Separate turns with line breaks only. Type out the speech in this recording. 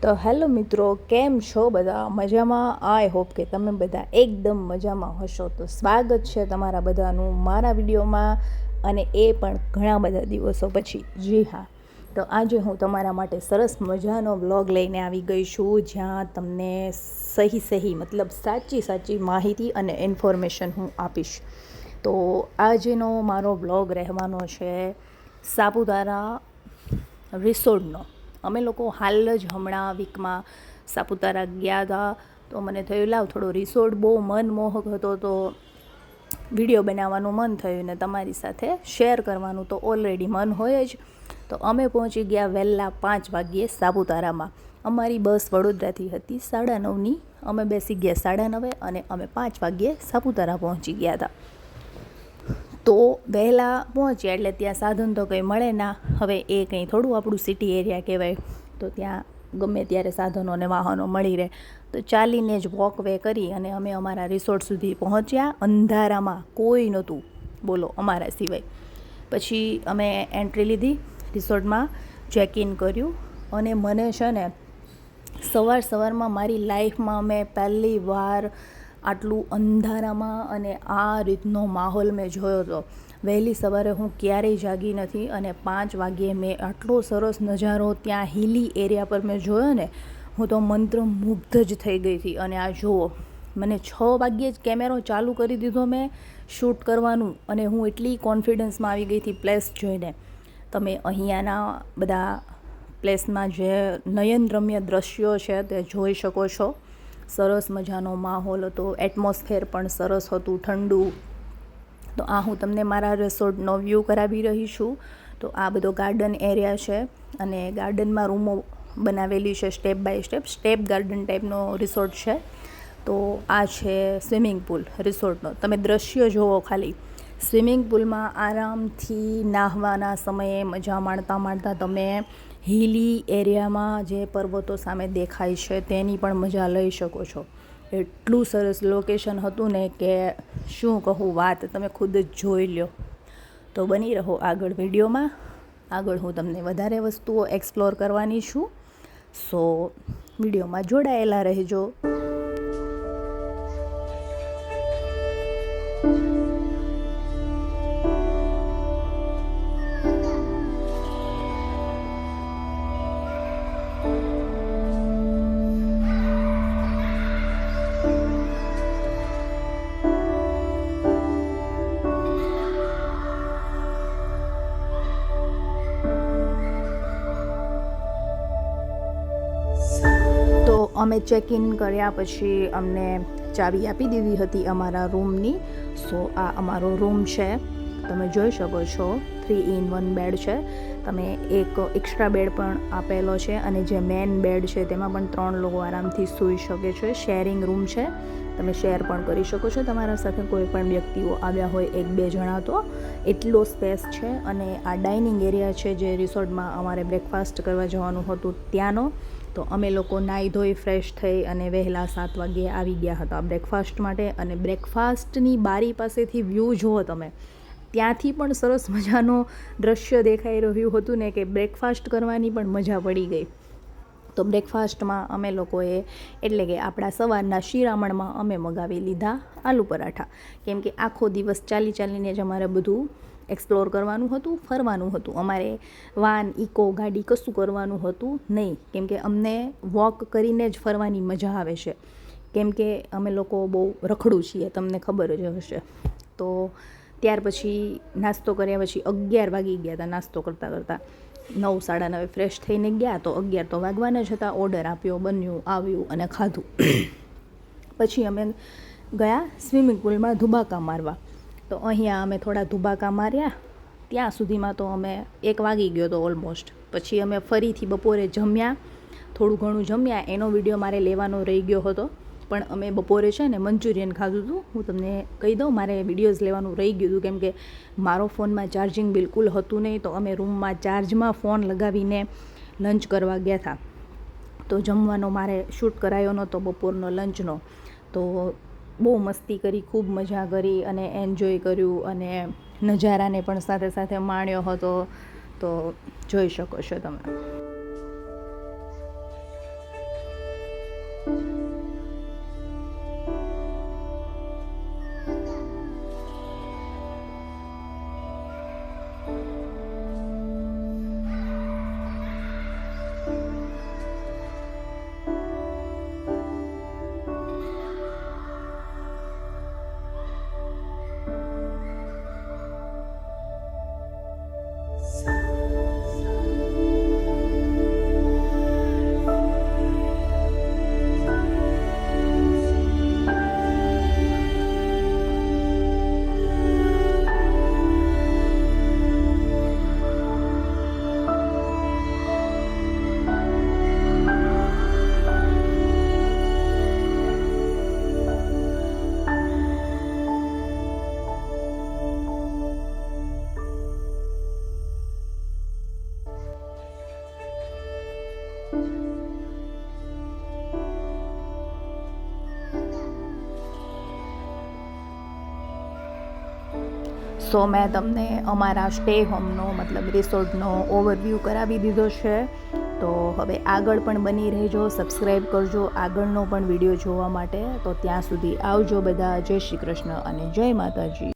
તો હેલો મિત્રો, કેમ છો બધા? મજામાં? આઈ હોપ કે તમે બધા એકદમ મજામાં હશો. તો સ્વાગત છે તમારા બધાનું મારા વિડીયોમાં, અને એ પણ ઘણા બધા દિવસો પછી. જી હા, તો આજે હું તમારા માટે સરસ મજાનો વ્લોગ લઈને આવી ગઈ છું, જ્યાં તમને સહી મતલબ સાચી માહિતી અને ઇન્ફોર્મેશન હું આપીશ. તો આજનો મારો વ્લોગ રહેવાનો છે સાપુતારા રિસોર્ટનો. અમે લોકો હાલ જ હમણાં વીકમાં સાપુતારા ગયા હતા. તો મને થયું લાવ થોડો રિસોર્ટ બહુ મનમોહક હતો, તો વિડીયો બનાવવાનું મન થયું ને તમારી સાથે શેર કરવાનું તો ઓલરેડી મન હોય જ. તો અમે પહોંચી ગયા વહેલા 5 વાગ્યે સાપુતારામાં. અમારી બસ વડોદરાથી હતી 9:30ની. અમે બેસી ગયા 9:30 અને અમે 5 વાગ્યે સાપુતારા પહોંચી ગયા હતા. તો વહેલા પહોંચ્યા એટલે ત્યાં સાધન તો કંઈ મળે ના. હવે એ કંઈ થોડું આપણું સિટી એરિયા કહેવાય, તો ત્યાં ગમે ત્યારે સાધનો અને વાહનો મળી રહે. તો ચાલીને જ વોક વે કરી અને અમે અમારા રિસોર્ટ સુધી પહોંચ્યા. અંધારામાં કોઈ નહોતું, બોલો, અમારા સિવાય. પછી અમે એન્ટ્રી લીધી રિસોર્ટમાં, ચેક ઇન કર્યું. અને મને છે ને સવારમાં મારી લાઈફમાં મેં પહેલી વાર આટલું અંધારામાં અને આ રીતનો માહોલ મેં જોયો હતો. વહેલી સવારે હું ક્યારેય જાગી નથી, અને 5 વાગ્યે મેં આટલો સરસ નજારો ત્યાં હિલી એરિયા પર મેં જોયો ને, હું તો મંત્રમુગ્ધ જ થઈ ગઈ હતી. અને આ જુઓ, મને 6 વાગ્યે જ કેમેરો ચાલુ કરી દીધો મેં શૂટ કરવાનું, અને હું એટલી કોન્ફિડન્સમાં આવી ગઈ હતી પ્લેસ જોઈને. તમે અહીંયાના બધા પ્લેસમાં જે નયનરમ્ય દ્રશ્યો છે તે જોઈ શકો છો. સરસ મજાનો માહોલ હતો, એટમોસ્ફિયર પણ સરસ હતું, ઠંડુ. તો આ હું તમને મારા રિસોર્ટનો વ્યૂ કરાવી રહી છું. તો આ બધો ગાર્ડન એરિયા છે, અને ગાર્ડનમાં રૂમો બનાવેલી છે સ્ટેપ બાય સ્ટેપ ગાર્ડન ટાઈપનો રિસોર્ટ છે. તો આ છે સ્વિમિંગ પુલ રિસોર્ટનો. તમે દ્રશ્ય જુઓ ખાલી. સ્વિમિંગ પુલમાં આરામથી નાહવાના સમયે મજા માણતા તમે હિલી એરિયામાં જે પર્વતો સામે દેખાય છે તેની પણ મજા લઈ શકો છો. એટલું સરસ લોકેશન હતું ને કે શું કહું વાત, તમે ખુદ જ જોઈ લો. તો બની રહો આગળ વિડીયોમાં. આગળ હું તમને વધારે વસ્તુઓ એક્સપ્લોર કરવાની છું, સો વિડીયોમાં જોડાયેલા રહેજો. અમે ચેક ઇન કર્યા પછી અમને ચાવી આપી દીધી હતી અમારા રૂમની. સો આ અમારો રૂમ છે, તમે જોઈ શકો છો. 3-in-1 બેડ છે. તમે એક એક્સ્ટ્રા બેડ પણ આપેલો છે, અને જે મેન બેડ છે તેમાં પણ 3 લોકો આરામથી સૂઈ શકે છે. શેરિંગ રૂમ છે, તમે શેર પણ કરી શકો છો તમારા સાથે કોઈ પણ વ્યક્તિઓ આવ્યા હોય, 1-2 જણા. તો એટલો સ્પેસ છે. અને આ ડાઇનિંગ એરિયા છે જે રિસોર્ટમાં અમારે બ્રેકફાસ્ટ કરવા જવાનું હતું ત્યાંનો. તો અમે લોકો નાહી ધોઈ ફ્રેશ થઈ અને વહેલા 7 વાગ્યે આવી ગયા હતા બ્રેકફાસ્ટ માટે. અને બ્રેકફાસ્ટની બારી પાસેથી વ્યૂ જુઓ તમે, ત્યાંથી પણ સરસ મજાનો દ્રશ્ય દેખાઈ રહ્યું હતું ને, કે બ્રેકફાસ્ટ કરવાની પણ મજા પડી ગઈ. તો બ્રેકફાસ્ટમાં અમે લોકોએ, એટલે કે આપણા સવારના શિરામણમાં અમે મગાવી લીધા આલુ પરાઠા. કેમ કે આખો દિવસ ચાલીને જ અમારે બધું એક્સપ્લોર કરવાનું હતું, ફરવાનું હતું. અમારે વાન, ઇકો ગાડી કશું કરવાનું હતું નહીં, કેમ કે અમને વોક કરીને જ ફરવાની મજા આવે છે. કેમ કે અમે લોકો બહુ રખડું છીએ, તમને ખબર જ હશે. તો ત્યાર પછી નાસ્તો કર્યા પછી 11 વાગી ગયા હતા. નાસ્તો કરતાં 9-9:30 ફ્રેશ થઈને ગયા, તો 11 તો વાગવાના જ હતા. ઓર્ડર આપ્યો, બન્યું, આવ્યું અને ખાધું. પછી અમે ગયા સ્વિમિંગ પુલમાં ધુબાકા મારવા. તો અહીંયા અમે થોડા ધુબાકા માર્યા. ત્યાં સુધીમાં તો અમે 1 વાગી ગયો હતો ઓલમોસ્ટ. પછી અમે ફરીથી બપોરે જમ્યા, થોડું ઘણું જમ્યા. એનો વિડીયો મારે લેવાનો રહી ગયો હતો, પણ અમે બપોરે છે ને મંચુરિયન ખાધું હતું. હું તમને કહી દઉં, મારે વિડીયોઝ લેવાનું રહી ગયું હતું, કેમ કે મારો ફોનમાં ચાર્જિંગ બિલકુલ હતું નહીં. તો અમે રૂમમાં ચાર્જમાં ફોન લગાવીને લંચ કરવા ગયા હતા. તો જમવાનો મારે શૂટ કરાયો નહોતો બપોરનો લંચનો. તો બહુ મસ્તી કરી, ખૂબ મજા કરી અને એન્જોય કર્યું, અને નજારાને પણ સાથે સાથે માણ્યો હતો. તો જોઈ શકો છો તમે. સો મેં તમને અમારા સ્ટે હોમનો મતલબ રિસોર્ટનો ઓવરવ્યૂ કરાવી દીધો છે. તો હવે આગળ પણ બની રહેજો, સબસ્ક્રાઈબ કરજો આગળનો પણ વિડીયો જોવા માટે. તો ત્યાં સુધી આવજો બધા. જય શ્રી કૃષ્ણ અને જય માતાજી.